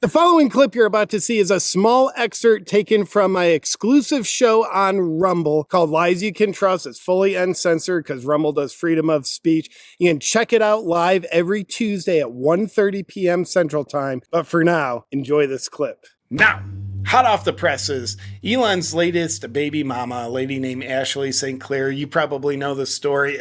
The following clip you're about to see is a small excerpt taken from my exclusive show on Rumble called Lies You Can Trust. It's fully uncensored because Rumble does freedom of speech. You can check it out live every Tuesday at 1:30 p.m. Central Time. But for now, enjoy this clip. Now, hot off the presses, Elon's latest baby mama, a lady named Ashley Sinclair. You probably know the story.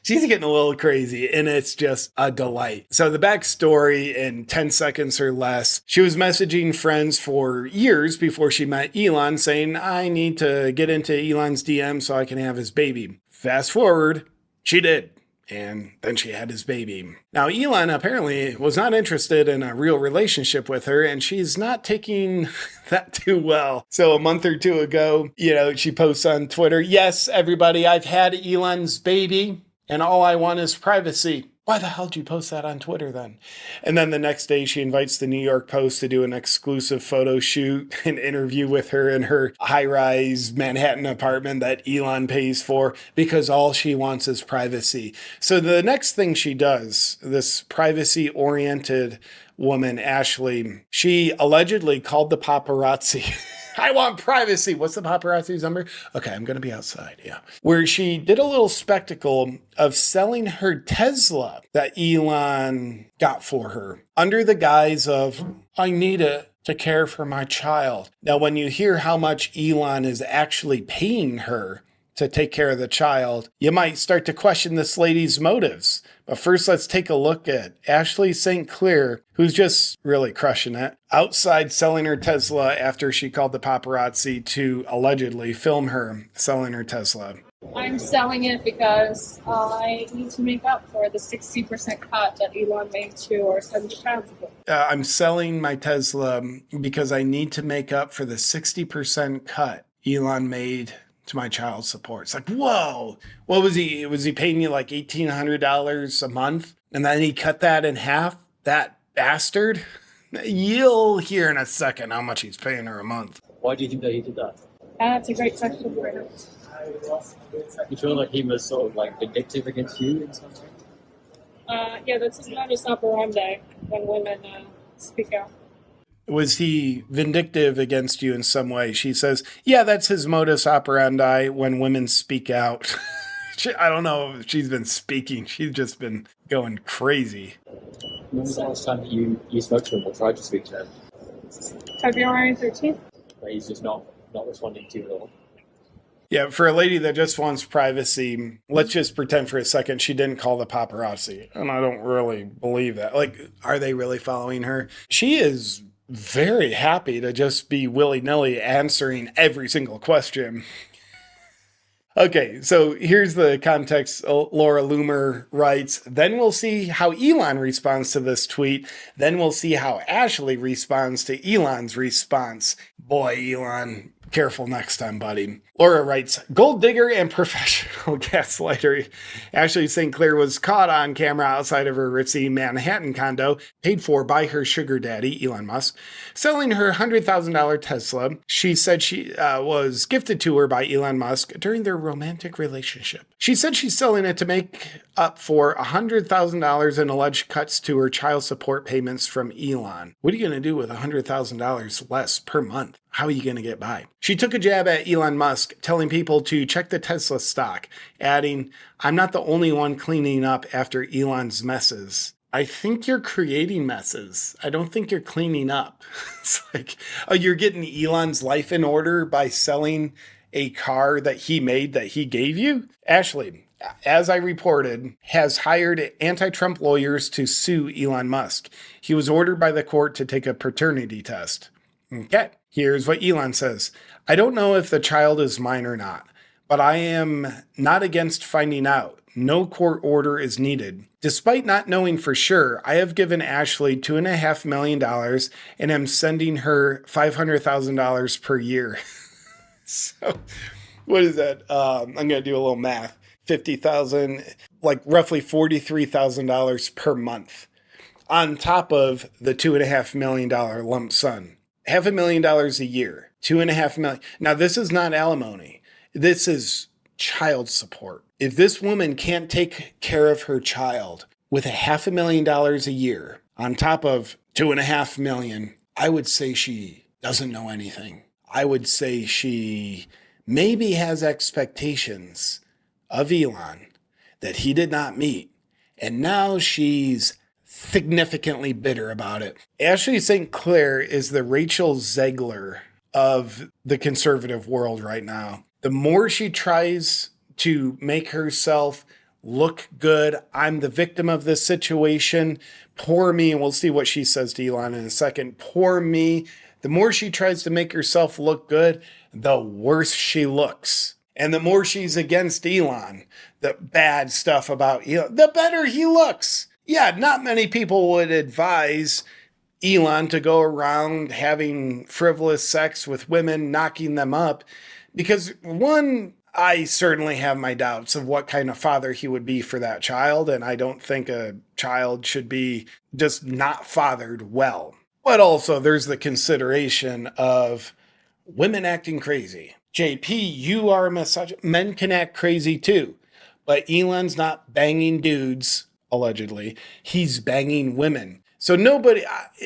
She's getting a little crazy, and it's just a delight. So the backstory in 10 seconds or less, she was messaging friends for years before she met Elon saying, I need to get into Elon's DM so I can have his baby. Fast forward, she did. And then she had his baby. Now, Elon apparently was not interested in a real relationship with her, and she's not taking that too well. So a month or two ago, she posts on Twitter, yes, everybody, I've had Elon's baby. And all I want is privacy. Why the hell did you post that on Twitter then? And then the next day she invites the New York Post to do an exclusive photo shoot, an interview with her in her high-rise Manhattan apartment that Elon pays for because all she wants is privacy. So the next thing she does, this privacy-oriented woman, Ashley, she allegedly called the paparazzi. I want privacy. What's the paparazzi's number? Okay, I'm going to be outside, yeah. Where she did a little spectacle of selling her Tesla that Elon got for her under the guise of, I need it to care for my child. Now, when you hear how much Elon is actually paying her to take care of the child, you might start to question this lady's motives. But first, let's take a look at Ashley Sinclair, who's just really crushing it, outside selling her Tesla after she called the paparazzi to allegedly film her selling her Tesla. I'm selling it because I need to make up for the 60% cut that Elon made to our 70 pounds ago. I'm selling my Tesla because I need to make up for the 60% cut Elon made to my child support. It's like, whoa, what was he paying you like $1,800 a month? And then he cut that in half? That bastard? You'll hear in a second how much he's paying her a month. Why do you think that he did that? That's a great question for him. You feel like he was sort of like vindictive against you in some way? Yeah, that's his modus operandi when women speak out. Was he vindictive against you in some way? She says, yeah, that's his modus operandi when women speak out. I don't know if she's been speaking. She's just been going crazy. When was the last time that you spoke to him or tried to speak to him? February 13th. But he's just not responding to you at all. Yeah, for a lady that just wants privacy, let's just pretend for a second she didn't call the paparazzi. And I don't really believe that. Like, are they really following her? She is very happy to just be willy-nilly answering every single question. Okay, so here's the context. Laura Loomer writes, then we'll see how Elon responds to this tweet. Then we'll see how Ashley responds to Elon's response. Boy, Elon, careful next time, buddy. Laura writes, gold digger and professional gaslighter. Ashley Sinclair was caught on camera outside of her ritzy Manhattan condo, paid for by her sugar daddy, Elon Musk, selling her $100,000 Tesla. She said she was gifted to her by Elon Musk during their romantic relationship. She said she's selling it to make up for $100,000 in alleged cuts to her child support payments from Elon. What are you going to do with $100,000 less per month? How are you going to get by? She took a jab at Elon Musk, telling people to check the Tesla stock, adding, I'm not the only one cleaning up after Elon's messes. I think you're creating messes. I don't think you're cleaning up. It's like, oh, you're getting Elon's life in order by selling a car that he made that he gave you? Ashley, as I reported, has hired anti-Trump lawyers to sue Elon Musk. He was ordered by the court to take a paternity test. Okay, here's what Elon says. I don't know if the child is mine or not, but I am not against finding out. No court order is needed. Despite not knowing for sure, I have given Ashley $2.5 million and am sending her $500,000 per year. So what is that? I'm going to do a little math. 50,000, like roughly $43,000 per month on top of the $2.5 million lump sum. $500,000 a year, $2.5 million. Now, this is not alimony. This is child support. If this woman can't take care of her child with $500,000 a year on top of 2.5 million. I would say she doesn't know anything. I would say she maybe has expectations of Elon that he did not meet. And now she's significantly bitter about it. Ashley St. Clair is the Rachel Zegler of the conservative world right now. The more she tries to make herself look good, I'm the victim of this situation, poor me, and we'll see what she says to Elon in a second, poor me. The more she tries to make herself look good, the worse she looks. And the more she's against Elon, the bad stuff about Elon, the better he looks. Yeah, not many people would advise Elon to go around having frivolous sex with women, knocking them up, because one, I certainly have my doubts of what kind of father he would be for that child, and I don't think a child should be just not fathered well. But also there's the consideration of women acting crazy. JP, you are a misogynist. Men can act crazy too, but Elon's not banging dudes, allegedly. He's banging women. So nobody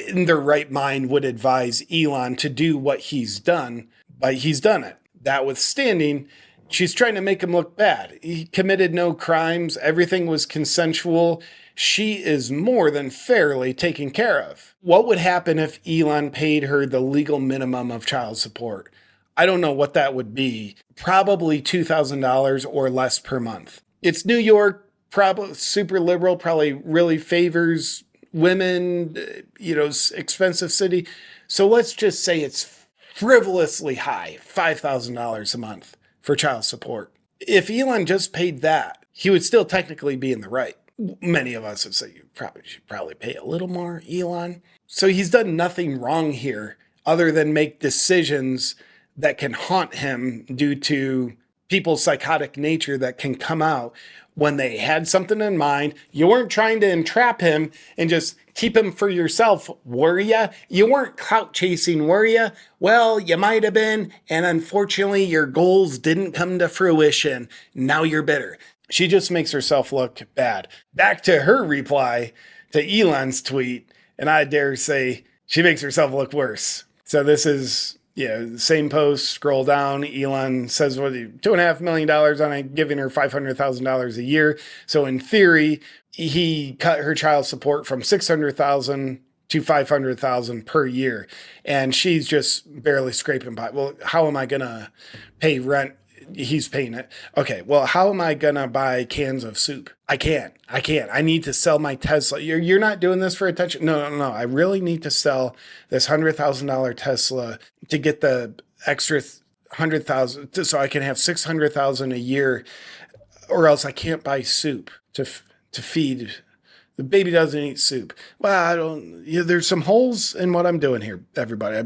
in their right mind would advise Elon to do what he's done, but he's done it. That withstanding, she's trying to make him look bad. He committed no crimes. Everything was consensual. She is more than fairly taken care of. What would happen if Elon paid her the legal minimum of child support? I don't know what that would be. Probably $2,000 or less per month. It's New York, probably super liberal, probably really favors women, expensive city. So let's just say it's frivolously high, $5,000 a month for child support. If Elon just paid that, he would still technically be in the right. Many of us would say you should probably pay a little more, Elon. So he's done nothing wrong here other than make decisions that can haunt him due to people's psychotic nature that can come out when they had something in mind. You weren't trying to entrap him and just keep him for yourself, were ya? You weren't clout chasing, were ya? Well, you might have been, and unfortunately your goals didn't come to fruition. Now you're bitter. She just makes herself look bad. Back to her reply to Elon's tweet, and I dare say she makes herself look worse. So this is, the same post, scroll down. Elon says, $2.5 million on it, giving her $500,000 a year. So in theory, he cut her child support from $600,000 to $500,000 per year. And she's just barely scraping by. Well, how am I going to pay rent? He's paying it. Okay, well, how am I going to buy cans of soup? I can't. I need to sell my Tesla. You're not doing this for attention. No. I really need to sell this $100,000 Tesla to get the extra 100,000 so I can have 600,000 a year, or else I can't buy soup to feed. The baby doesn't eat soup. Well, there's some holes in what I'm doing here, everybody.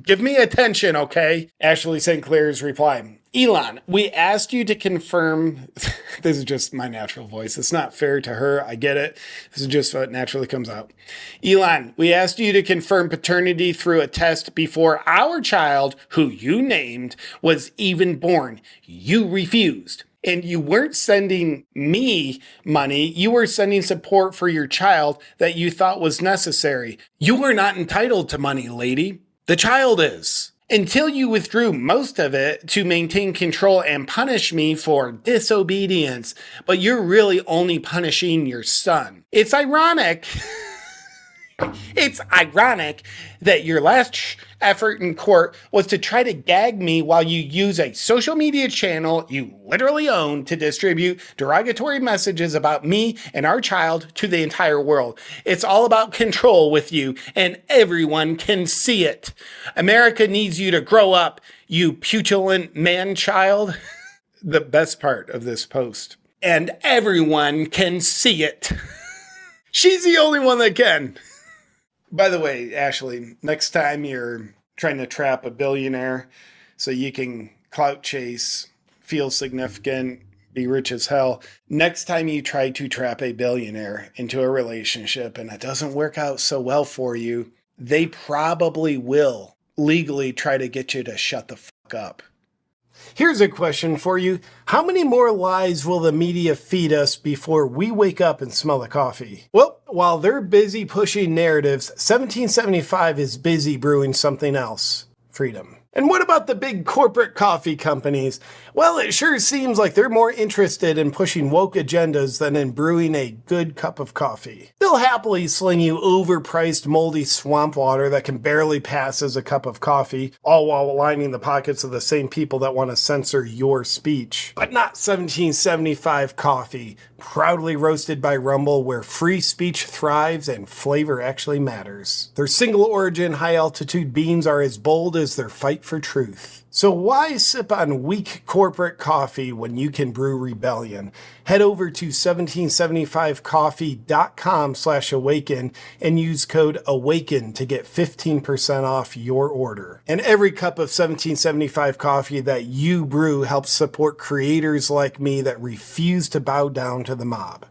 Give me attention, okay? Ashley St. Clair's reply. Elon, we asked you to confirm. This is just my natural voice. It's not fair to her. I get it. This is just what naturally comes out. Elon, we asked you to confirm paternity through a test before our child, who you named, was even born. You refused. And you weren't sending me money. You were sending support for your child that you thought was necessary. You are not entitled to money, lady. The child is. Until you withdrew most of it to maintain control and punish me for disobedience. But you're really only punishing your son. It's ironic. It's ironic that your last effort in court was to try to gag me while you use a social media channel you literally own to distribute derogatory messages about me and our child to the entire world. It's all about control with you, and everyone can see it. America needs you to grow up, you petulant man-child. The best part of this post. And everyone can see it. She's the only one that can. By the way, Ashley, next time you're trying to trap a billionaire so you can clout chase, feel significant, be rich as hell, next time you try to trap a billionaire into a relationship and it doesn't work out so well for you, they probably will legally try to get you to shut the fuck up. Here's a question for you. How many more lies will the media feed us before we wake up and smell the coffee? Well, while they're busy pushing narratives, 1775 is busy brewing something else. Freedom. And what about the big corporate coffee companies? Well, it sure seems like they're more interested in pushing woke agendas than in brewing a good cup of coffee. They'll happily sling you overpriced moldy swamp water that can barely pass as a cup of coffee, all while lining the pockets of the same people that want to censor your speech. But not 1775 coffee, proudly roasted by Rumble, where free speech thrives and flavor actually matters. Their single origin high altitude beans are as bold as their fight for truth. So why sip on weak corporate coffee when you can brew rebellion? Head over to 1775coffee.com/awaken and use code AWAKEN to get 15% off your order. And every cup of 1775 coffee that you brew helps support creators like me that refuse to bow down to the mob.